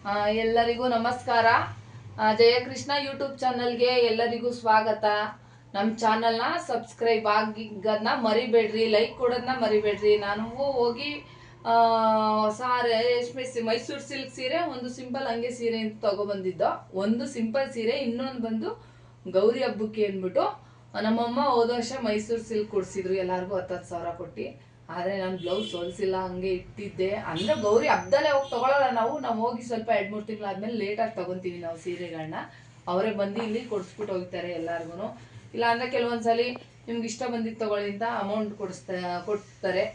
ಎಲ್ಲರಿಗೂ ನಮಸ್ಕಾರ. ಜಯಕೃಷ್ಣ ಯೂಟ್ಯೂಬ್ ಚಾನಲ್ಗೆ ಎಲ್ಲರಿಗೂ ಸ್ವಾಗತ. ನಮ್ಮ ಚಾನಲ್ನ ಸಬ್ಸ್ಕ್ರೈಬ್ ಆಗಿದ್ದನ್ನ ಮರಿಬೇಡ್ರಿ, ಲೈಕ್ ಕೊಡೋದನ್ನ ಮರಿಬೇಡ್ರಿ. ನಾನು ಹೋಗಿ ಹೊಸ ರೇಷ್ಮೆ ಮೈಸೂರು ಸಿಲ್ಕ್ ಸೀರೆ, ಒಂದು ಸಿಂಪಲ್ ಹಂಗೆ ಸೀರೆ ಅಂತ ತಗೊಬಂದಿದ್ದು. ಒಂದು ಸಿಂಪಲ್ ಸೀರೆ, ಇನ್ನೊಂದು ಬಂದು ಗೌರಿ ಹಬ್ಬಕ್ಕೆ ಅಂದ್ಬಿಟ್ಟು ನಮ್ಮಮ್ಮ ಹೋದ ವರ್ಷ ಮೈಸೂರು ಸಿಲ್ಕ್ ಕೊಡಿಸಿದ್ರು ಎಲ್ಲರಿಗೂ 10,000 ಕೊಟ್ಟು. ಆದರೆ ನಾನು ಬ್ಲೌಸ್ ಹೊಲಿಸಿಲ್ಲ, ಹಂಗೆ ಇಟ್ಟಿದ್ದೆ. ಅಂದರೆ ಗೌರಿ ಹಬ್ಬದಲ್ಲೇ ಹೋಗಿ ತೊಗೊಳ್ಳಲ್ಲ ನಾವು ಹೋಗಿ ಸ್ವಲ್ಪ 2-3 ತಿಂಗಳಾದ್ಮೇಲೆ ಲೇಟಾಗಿ ತೊಗೊತೀವಿ ನಾವು ಸೀರೆಗಳನ್ನ. ಅವರೇ ಬಂದು ಇಲ್ಲಿ ಕೊಡಿಸ್ಬಿಟ್ಟು ಹೋಗ್ತಾರೆ ಎಲ್ಲರಿಗೂ. ಇಲ್ಲ ಅಂದರೆ ಕೆಲವೊಂದ್ಸಲಿ ನಿಮ್ಗೆ ಇಷ್ಟ ಬಂದಿದ್ದು ತೊಗೊಳ್ಳಿ ಅಂತ ಅಮೌಂಟ್ ಕೊಡ್ತಾರೆ.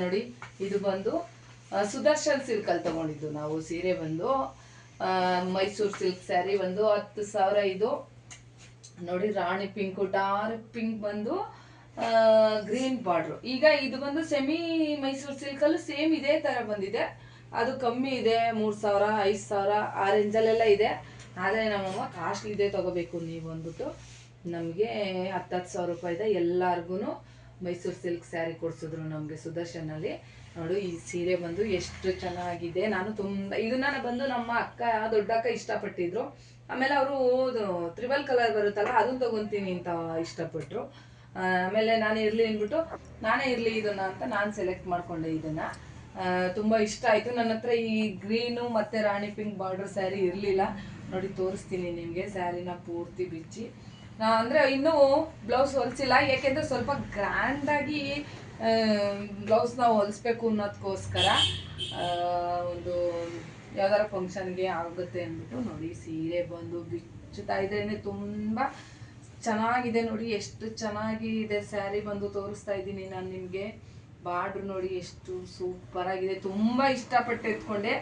ನೋಡಿ, ಇದು ಬಂದು ಸುದರ್ಶನ್ ಸಿಲ್ಕಲ್ಲಿ ತೊಗೊಂಡಿದ್ದು ನಾವು ಸೀರೆ ಬಂದು ಮೈಸೂರು ಸಿಲ್ಕ್ ಸ್ಯಾರಿ ಒಂದು 10,000 ಇದು. ನೋಡಿ, ರಾಣಿ ಪಿಂಕು, ಡಾರ್ಕ್ ಪಿಂಕ್ ಬಂದು ಗ್ರೀನ್ ಬಾರ್ಡ್ರು. ಈಗ ಇದು ಬಂದು ಸೆಮಿ ಮೈಸೂರು ಸಿಲ್ಕಲ್ಲೂ ಸೇಮ್ ಇದೇ ಥರ ಬಂದಿದೆ. ಅದು ಕಮ್ಮಿ ಇದೆ, 3,000 5,000 ಆ ರೇಂಜಲ್ಲೆಲ್ಲ ಇದೆ. ಆದರೆ ನಮ್ಮಮ್ಮ ಕಾಸ್ಟ್ಲಿ ಇದೆ ತೊಗೋಬೇಕು ನೀವು ಅಂದ್ಬಿಟ್ಟು ನಮಗೆ 10,000 ರೂಪಾಯಿದೆ ಎಲ್ಲರಿಗೂ ಮೈಸೂರು ಸಿಲ್ಕ್ ಸ್ಯಾರಿ ಕೊಡಿಸಿದ್ರು ನಮಗೆ ಸುದರ್ಶನಲ್ಲಿ. ನೋಡು, ಈ ಸೀರೆ ಬಂದು ಎಷ್ಟು ಚೆನ್ನಾಗಿದೆ. ನಾನು ಇದನ್ನ ಬಂದು ನಮ್ಮ ಅಕ್ಕ, ದೊಡ್ಡಕ್ಕ ಇಷ್ಟಪಟ್ಟಿದ್ರು. ಆಮೇಲೆ ಅವರು ತ್ರಿಬಲ್ ಕಲರ್ ಬರುತ್ತಲ್ಲ, ಅದನ್ನ ತೊಗೊತೀನಿ ಅಂತ ಇಷ್ಟಪಟ್ಟರು. ಆಮೇಲೆ ನಾನೇ ಇರಲಿ ಇದನ್ನ ಅಂತ ನಾನು ಸೆಲೆಕ್ಟ್ ಮಾಡ್ಕೊಂಡೆ. ಇದನ್ನು ತುಂಬ ಇಷ್ಟ ಆಯಿತು. ನನ್ನ ಹತ್ರ ಈ ಗ್ರೀನು ಮತ್ತು ರಾಣಿ ಪಿಂಕ್ ಬಾರ್ಡರ್ ಸ್ಯಾರಿ ಇರಲಿಲ್ಲ. ನೋಡಿ, ತೋರಿಸ್ತೀನಿ ನಿಮಗೆ ಸ್ಯಾರಿನ ಪೂರ್ತಿ ಬಿಚ್ಚಿ. ಅಂದರೆ ಇನ್ನೂ ಬ್ಲೌಸ್ ಹೊಲಿಸಿಲ್ಲ, ಏಕೆಂದರೆ ಸ್ವಲ್ಪ ಗ್ರ್ಯಾಂಡಾಗಿ ಬ್ಲೌಸ್ನ ಹೊಲಿಸ್ಬೇಕು ಅನ್ನೋದಕ್ಕೋಸ್ಕರ. ಒಂದು ಯಾವ್ದಾರ ಫಂಕ್ಷನ್ಗೆ ಆಗುತ್ತೆ ಅಂದ್ಬಿಟ್ಟು. ನೋಡಿ, ಸೀರೆ ಬಂದು ಬಿಚ್ಚುತ್ತಾ ಇದ್ರೇನೆ ತುಂಬ ಚೆನ್ನಾಗಿದೆ. ನೋಡಿ ಎಷ್ಟು ಚೆನ್ನಾಗಿದೆ ಸ್ಯಾರಿ ಬಂದು ತೋರಿಸ್ತಾ ಇದ್ದೀನಿ ನಾನು ನಿಮಗೆ. ಬಾರ್ಡ್ರ್ ನೋಡಿ ಎಷ್ಟು ಸೂಪರ್ ಆಗಿದೆ. ತುಂಬ ಇಷ್ಟಪಟ್ಟು ಎತ್ಕೊಂಡೆ.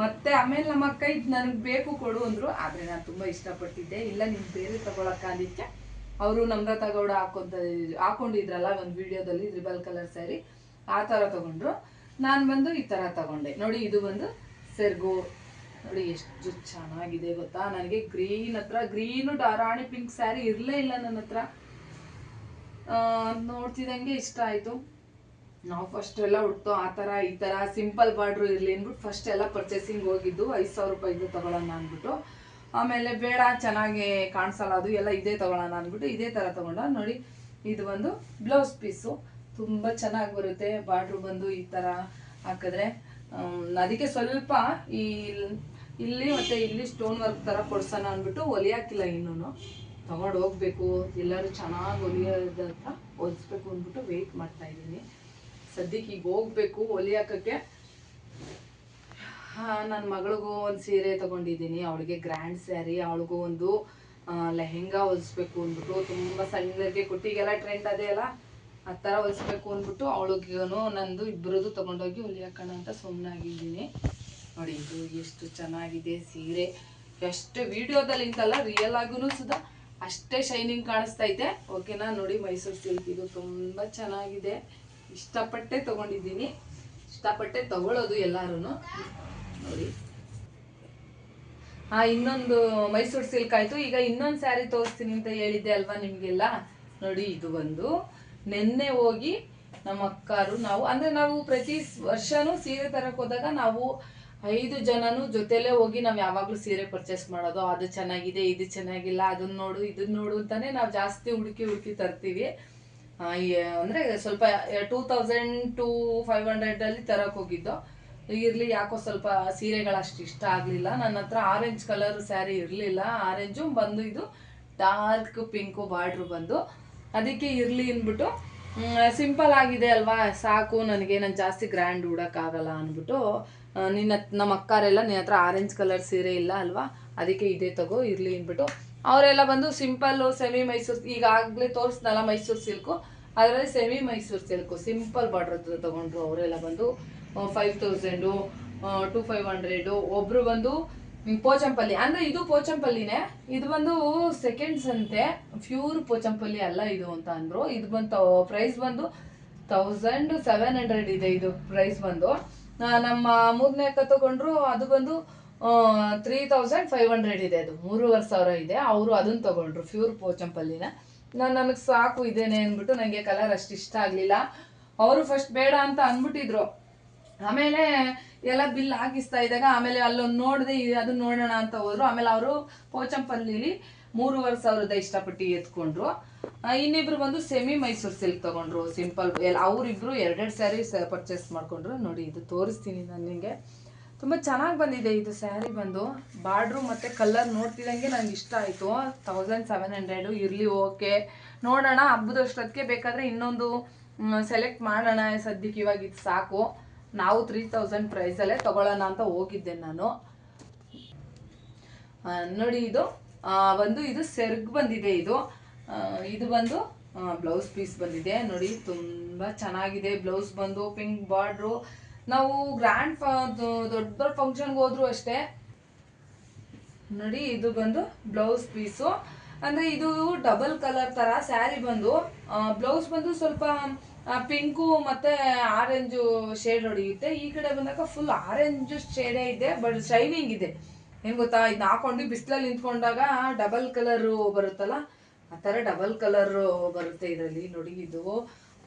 ಮತ್ತೆ ಆಮೇಲೆ ನಮ್ಮ ಅಕ್ಕ ಇದು ನನಗೆ ಬೇಕು ಕೊಡು ಅಂದರು. ಆದರೆ ನಾನು ತುಂಬ ಇಷ್ಟಪಟ್ಟಿದ್ದೆ. ಇಲ್ಲ, ನೀನು ಬೇರೆ ತಗೊಳಕ್ಕಾದಿಕ್ಕೆ ಅವರು ನಮ್ರತಾ ಗೌಡ ಹಾಕೊಂಡಿದ್ರಲ್ಲ ಒಂದು ವಿಡಿಯೋದಲ್ಲಿ ತ್ರಿಬಲ್ ಕಲರ್ ಸ್ಯಾರಿ, ಆ ಥರ ತಗೊಂಡ್ರು. ನಾನು ಬಂದು ಈ ಥರ ತಗೊಂಡೆ. ನೋಡಿ, ಇದು ಬಂದು ಸೆರ್ಗು. ನೋಡಿ ಎಷ್ಟು ಚೆನ್ನಾಗಿದೆ ಗೊತ್ತಾ. ನನಗೆ ಗ್ರೀನು ರಾಣಿ ಪಿಂಕ್ ಸ್ಯಾರಿ ಇರಲೇ ಇಲ್ಲ ನನ್ನ ಹತ್ರ. ನೋಡ್ತಿದ್ದಂಗೆ ಇಷ್ಟ ಆಯಿತು. ನಾವು ಫಸ್ಟ್ ಎಲ್ಲ ಹುಡ್ತು ಆ ಥರ ಈ ಥರ ಸಿಂಪಲ್ ಬಾರ್ಡ್ರು ಇರಲಿ ಅಂದ್ಬಿಟ್ಟು ಫಸ್ಟ್ ಎಲ್ಲ ಪರ್ಚೇಸಿಂಗ್ ಹೋಗಿದ್ದು. 5,000 ರೂಪಾಯಿದು ತೊಗೊಳ್ಳೋಣ ಅಂದ್ಬಿಟ್ಟು. ಆಮೇಲೆ ಬೇಡ, ಚೆನ್ನಾಗಿ ಕಾಣಿಸಲ್ಲ, ಅದು ಎಲ್ಲ ಇದೇ ತೊಗೊಳ್ಳೋಣ ಅಂದ್ಬಿಟ್ಟು ಇದೇ ಥರ ತೊಗೊಂಡ. ನೋಡಿ, ಇದು ಒಂದು ಬ್ಲೌಸ್ ಪೀಸು ತುಂಬ ಚೆನ್ನಾಗಿ ಬರುತ್ತೆ. ಬಾರ್ಡ್ರು ಬಂದು ಈ ಥರ ಹಾಕಿದ್ರೆ ಅದಕ್ಕೆ ಸ್ವಲ್ಪ ಇಲ್ಲಿ ಮತ್ತು ಇಲ್ಲಿ ಸ್ಟೋನ್ ವರ್ಕ್ ಥರ ಕೊಡ್ಸೋಣ ಅಂದ್ಬಿಟ್ಟು ಹೊಲಿಯಾಕಿಲ್ಲ. ಇನ್ನೂ ತೊಗೊಂಡು ಹೋಗ್ಬೇಕು. ಎಲ್ಲರೂ ಚೆನ್ನಾಗಿ ಹೊಲಿಯೋದಂತ ಹೊಲಿಸ್ಬೇಕು ಅಂದ್ಬಿಟ್ಟು ವೆಯ್ಟ್ ಮಾಡ್ತಾ ಇದ್ದೀನಿ. ಸದ್ಯಕ್ಕೆ ಈಗ ಹೋಗ್ಬೇಕು ಹೊಲಿಯಾಕಕ್ಕೆ. ನನ್ನ ಮಗಳಿಗೂ ಒಂದು ಸೀರೆ ತೊಗೊಂಡಿದ್ದೀನಿ. ಅವಳಿಗೆ ಗ್ರ್ಯಾಂಡ್ ಸ್ಯಾರಿ, ಅವಳಿಗೂ ಒಂದು ಲೆಹೆಂಗಾ ಹೊಲಿಸ್ಬೇಕು ಅಂದ್ಬಿಟ್ಟು. ತುಂಬ ಸಣ್ಣಗೆ ಕುಟ್ಟಿಗೆಲ್ಲ ಟ್ರೆಂಡ್ ಅದೇ ಅಲ್ಲ, ಆ ಥರ ಹೊಲಿಸ್ಬೇಕು ಅಂದ್ಬಿಟ್ಟು ಅವಳಿಗೂ ನಂದು ಇಬ್ಬರದು ತೊಗೊಂಡೋಗಿ ಹೊಲಿಯಾಕೋಣ ಅಂತ ಸುಮ್ಮನಾಗಿದ್ದೀನಿ. ನೋಡಿ, ಇದು ಎಷ್ಟು ಚೆನ್ನಾಗಿದೆ ಸೀರೆ. ಎಷ್ಟು ವಿಡಿಯೋದಲ್ಲಿ ಇಂತಲ್ಲ, ರಿಯಲ್ ಆಗೂ ಸುಧಾ ಅಷ್ಟೇ ಶೈನಿಂಗ್ ಕಾಣಿಸ್ತೈತೆ. ಓಕೆನಾ? ನೋಡಿ, ಮೈಸೂರು ಸಿಲ್ಕ್ ಇದು ತುಂಬ ಚೆನ್ನಾಗಿದೆ. ಇಷ್ಟಪಟ್ಟೆ ತೊಗೊಂಡಿದ್ದೀನಿ. ಇಷ್ಟಪಟ್ಟೆ ತೊಗೊಳ್ಳೋದು ಎಲ್ಲರೂ. ನೋಡಿ, ಇನ್ನೊಂದು ಮೈಸೂರು ಸಿಲ್ಕ್ ಆಯಿತು. ಈಗ ಇನ್ನೊಂದು ಸ್ಯಾರಿ ತೋರಿಸ್ತೀನಿ ಅಂತ ಹೇಳಿದ್ದೆ ಅಲ್ವಾ ನಿಮಗೆಲ್ಲ. ನೋಡಿ, ಇದು ಬಂದು ನೆನ್ನೆ ಹೋಗಿ ನಮ್ಮ ಅಕ್ಕಾರು ನಾವು ಪ್ರತಿ ವರ್ಷನೂ ಸೀರೆ ತರಕ್ಕೆ ಹೋದಾಗ ನಾವು 5 ಜನನೂ ಜೊತೆಲೇ ಹೋಗಿ ನಾವು ಯಾವಾಗಲೂ ಸೀರೆ ಪರ್ಚೇಸ್ ಮಾಡೋದು. ಅದು ಚೆನ್ನಾಗಿದೆ, ಇದು ಚೆನ್ನಾಗಿಲ್ಲ, ಅದನ್ನ ನೋಡು ಇದನ್ನ ನೋಡು ಅಂತಾನೆ ನಾವು ಜಾಸ್ತಿ ಹುಡುಕಿ ತರ್ತೀವಿ. ಅಂದರೆ ಸ್ವಲ್ಪ 2,000 to 500 ತರಕ್ಕೆ ಹೋಗಿದ್ದು. ಇರಲಿ, ಯಾಕೋ ಸ್ವಲ್ಪ ಸೀರೆಗಳು ಅಷ್ಟು ಇಷ್ಟ ಆಗಲಿಲ್ಲ. ನನ್ನ ಹತ್ರ ಆರೆಂಜ್ ಕಲರ್ ಸ್ಯಾರಿ ಇರಲಿಲ್ಲ. ಆರೆಂಜು ಬಂದು ಇದು ಡಾರ್ಕ್ ಪಿಂಕು ಬಾರ್ಡ್ರು ಬಂದು, ಅದಕ್ಕೆ ಇರಲಿ ಅಂದ್ಬಿಟ್ಟು ಸಿಂಪಲ್ ಆಗಿದೆ ಅಲ್ವಾ ಸಾಕು ನನಗೆ, ನಾನು ಜಾಸ್ತಿ ಗ್ರ್ಯಾಂಡ್ ಉಡೋಕ್ಕಾಗಲ್ಲ ಅಂದ್ಬಿಟ್ಟು ನಮ್ಮ ಅಕ್ಕಾರೆಲ್ಲ ನಿನ್ನ ಹತ್ರ ಆರೆಂಜ್ ಕಲರ್ ಸೀರೆ ಇಲ್ಲ ಅಲ್ವಾ, ಅದಕ್ಕೆ ಇದೇ ತಗೋ ಇರಲಿ ಅಂದ್ಬಿಟ್ಟು ಅವರೆಲ್ಲ ಬಂದು ಸಿಂಪಲ್ಲು ಸೆಮಿ ಮೈಸೂರು, ಈಗಾಗಲೇ ತೋರಿಸ್ನಲ್ಲ ಮೈಸೂರು ಸಿಲ್ಕು, ಅದರಲ್ಲಿ semi Mysuru silk simple border ತೊಗೊಂಡ್ರು. ಅವರೆಲ್ಲ ಬಂದು 5,000 to 500. ಒಬ್ಬರು ಬಂದು ಪೋಚಂಪಲ್ಲಿ, ಅಂದರೆ ಇದು ಪೋಚಂಪಲ್ಲಿನೇ, ಇದು ಬಂದು ಸೆಕೆಂಡ್ಸ್ ಅಂತೆ, ಪ್ಯೂರ್ ಪೋಚಂಪಲ್ಲಿ ಅಲ್ಲ ಇದು ಅಂತ ಅಂದರು. ಇದು ಬಂದು ಪ್ರೈಸ್ ಬಂದು 1,700 ಇದೆ ಇದು ಪ್ರೈಸ್ ಬಂದು. ನಮ್ಮ 3ನೇ ಅಕ್ಕ ತಗೊಂಡ್ರು, ಅದು ಬಂದು 3,500 ಇದೆ. ಅದು 3,500 ಇದೆ. ಅವರು ಅದನ್ನು ತಗೊಂಡ್ರು, ಪ್ಯೂರ್ ಪೋಚಂಪಲ್ಲಿನ. ನನಗೆ ಸಾಕು ಇದೇನೆ ಅಂದ್ಬಿಟ್ಟು, ನನಗೆ ಕಲರ್ ಅಷ್ಟು ಇಷ್ಟ ಆಗಲಿಲ್ಲ. ಅವರು ಫಸ್ಟ್ ಬೇಡ ಅಂತ ಅಂದ್ಬಿಟ್ಟಿದ್ರು. ಆಮೇಲೆ ಎಲ್ಲ ಬಿಲ್ ಹಾಕಿಸ್ತಾ ಇದ್ದಾಗ ಆಮೇಲೆ ಅಲ್ಲೊಂದು ನೋಡಿದೆ ಅದನ್ನ ನೋಡೋಣ ಅಂತ ಹೋದ್ರು. ಆಮೇಲೆ ಅವರು ಪೋಚಂಪಲ್ಲಿಲಿ 3,500 ಇಷ್ಟಪಟ್ಟು ಎತ್ಕೊಂಡ್ರು. ಇನ್ನಿಬ್ರು ಬಂದು ಸೆಮಿ ಮೈಸೂರು ಸಿಲ್ಕ್ ತಗೊಂಡ್ರು. ಸಿಂಪಲ್ ಅವರಿಬ್ರು 2 ಸ್ಯಾರಿ ಪರ್ಚೇಸ್ ಮಾಡ್ಕೊಂಡ್ರು. ನೋಡಿ ಇದು ತೋರಿಸ್ತೀನಿ ನಾನು ನಿಮಗೆ. ತುಂಬ ಚೆನ್ನಾಗಿ ಬಂದಿದೆ ಇದು ಸ್ಯಾರಿ ಬಂದು. ಬಾರ್ಡ್ರು ಮತ್ತು ಕಲರ್ ನೋಡ್ತಿದ್ದಂಗೆ ನನಗೆ ಇಷ್ಟ ಆಯಿತು. 1700 ಇರಲಿ, ಓಕೆ ನೋಡೋಣ. ಹಬ್ಬದಷ್ಟೊತ್ತಿಗೆ ಬೇಕಾದರೆ ಇನ್ನೊಂದು ಸೆಲೆಕ್ಟ್ ಮಾಡೋಣ. ಸದ್ಯಕ್ಕೆ ಇವಾಗ ಇದು ಸಾಕು. ನಾವು 3000 ಪ್ರೈಸಲ್ಲೇ ತಗೊಳ್ಳೋಣ ಅಂತ ಹೋಗಿದ್ದೆ ನಾನು. ನೋಡಿ ಇದು ಬಂದು ಇದು ಸೆರ್ಗ್ ಬಂದಿದೆ. ಇದು ಬಂದು ಬ್ಲೌಸ್ ಪೀಸ್ ಬಂದಿದೆ. ನೋಡಿ ತುಂಬ ಚೆನ್ನಾಗಿದೆ. ಬ್ಲೌಸ್ ಬಂದು ಪಿಂಕ್ ಬಾರ್ಡ್ರು. ನಾವು ಗ್ರ್ಯಾಂಡ್ ದೊಡ್ಡ ಫಂಕ್ಷನ್ಗೆ ಹೋದ್ರು ಅಷ್ಟೇ. ನೋಡಿ ಇದು ಬಂದು ಬ್ಲೌಸ್ ಪೀಸು. ಅಂದರೆ ಇದು ಡಬಲ್ ಕಲರ್ ಥರ ಸ್ಯಾರಿ ಬಂದು ಬ್ಲೌಸ್ ಬಂದು ಸ್ವಲ್ಪ ಪಿಂಕು ಮತ್ತು ಆರೆಂಜು ಶೇಡ್ ಹೊಡೆಯುತ್ತೆ. ಈ ಕಡೆ ಬಂದಾಗ ಫುಲ್ ಆರೆಂಜು ಶೇಡೇ ಇದೆ, ಬಟ್ ಶೈನಿಂಗ್ ಇದೆ. ಏನು ಗೊತ್ತಾ, ಇದನ್ನ ಹಾಕೊಂಡು ಬಿಸಿಲಲ್ಲಿ ನಿಂತ್ಕೊಂಡಾಗ ಡಬಲ್ ಕಲರು ಬರುತ್ತಲ್ಲ, ಆ ಥರ ಡಬಲ್ ಕಲರು ಬರುತ್ತೆ ಇದರಲ್ಲಿ. ನೋಡಿ ಇದು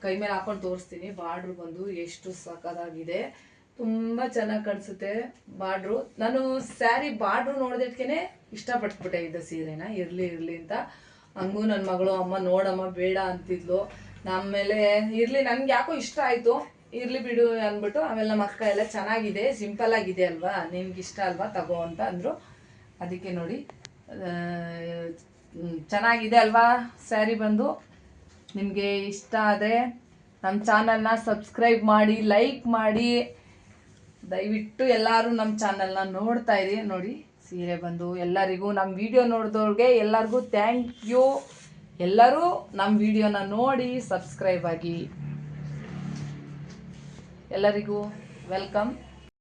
ಕೈ ಮೇಲೆ ಹಾಕೊಂಡು ತೋರಿಸ್ತೀನಿ. ಬಾರ್ಡ್ರು ಬಂದು ಎಷ್ಟು ಸಖತ್ತಾಗಿದೆ, ತುಂಬ ಚೆನ್ನಾಗಿ ಕಾಣಿಸುತ್ತೆ ಬಾರ್ಡ್ರು. ನಾನು ಸ್ಯಾರಿ ಬಾರ್ಡ್ರು ನೋಡೋದಕ್ಕೆ ಇಷ್ಟಪಟ್ಬಿಟ್ಟೆ ಇದು ಸೀರೆನ. ಇರಲಿ ಅಂತ ಹಂಗೂ ನನ್ನ ಮಗಳು ಅಮ್ಮ ನೋಡಮ್ಮ ಬೇಡ ಅಂತಿದ್ಲು. ಆಮೇಲೆ ಇರಲಿ, ನನಗೆ ಯಾಕೋ ಇಷ್ಟ ಆಯಿತು, ಇರಲಿ ಬಿಡು ಅಂದ್ಬಿಟ್ಟು ಆಮೇಲೆ ನಮ್ಮ ಅಕ್ಕ ಎಲ್ಲ ಚೆನ್ನಾಗಿದೆ, ಸಿಂಪಲ್ ಆಗಿದೆ ಅಲ್ವಾ, ನಿನ್ಗೆ ಇಷ್ಟ ಅಲ್ವಾ ತಗೋ ಅಂತ ಅಂದರು. ಅದಕ್ಕೆ ನೋಡಿ ಚೆನ್ನಾಗಿದೆ ಅಲ್ವಾ ಸ್ಯಾರಿ ಬಂದು. ನಿಮಗೆ ಇಷ್ಟ ಆದರೆ ನಮ್ಮ ಚಾನಲ್ನ ಸಬ್ಸ್ಕ್ರೈಬ್ ಮಾಡಿ, ಲೈಕ್ ಮಾಡಿ. ದಯವಿಟ್ಟು ಎಲ್ಲರೂ ನಮ್ಮ ಚಾನಲ್ನ ನೋಡ್ತಾ ಇರಿ. ನೋಡಿ ಸೀರೆ ಬಂದು ಎಲ್ಲರಿಗೂ, ನಮ್ಮ ವಿಡಿಯೋ ನೋಡಿದವ್ರಿಗೆ ಎಲ್ಲರಿಗೂ ಥ್ಯಾಂಕ್ ಯು. ಎಲ್ಲರೂ ನಮ್ಮ ವಿಡಿಯೋನ ನೋಡಿ ಸಬ್ಸ್ಕ್ರೈಬ್ ಆಗಿ. ಎಲ್ಲರಿಗೂ ವೆಲ್ಕಮ್.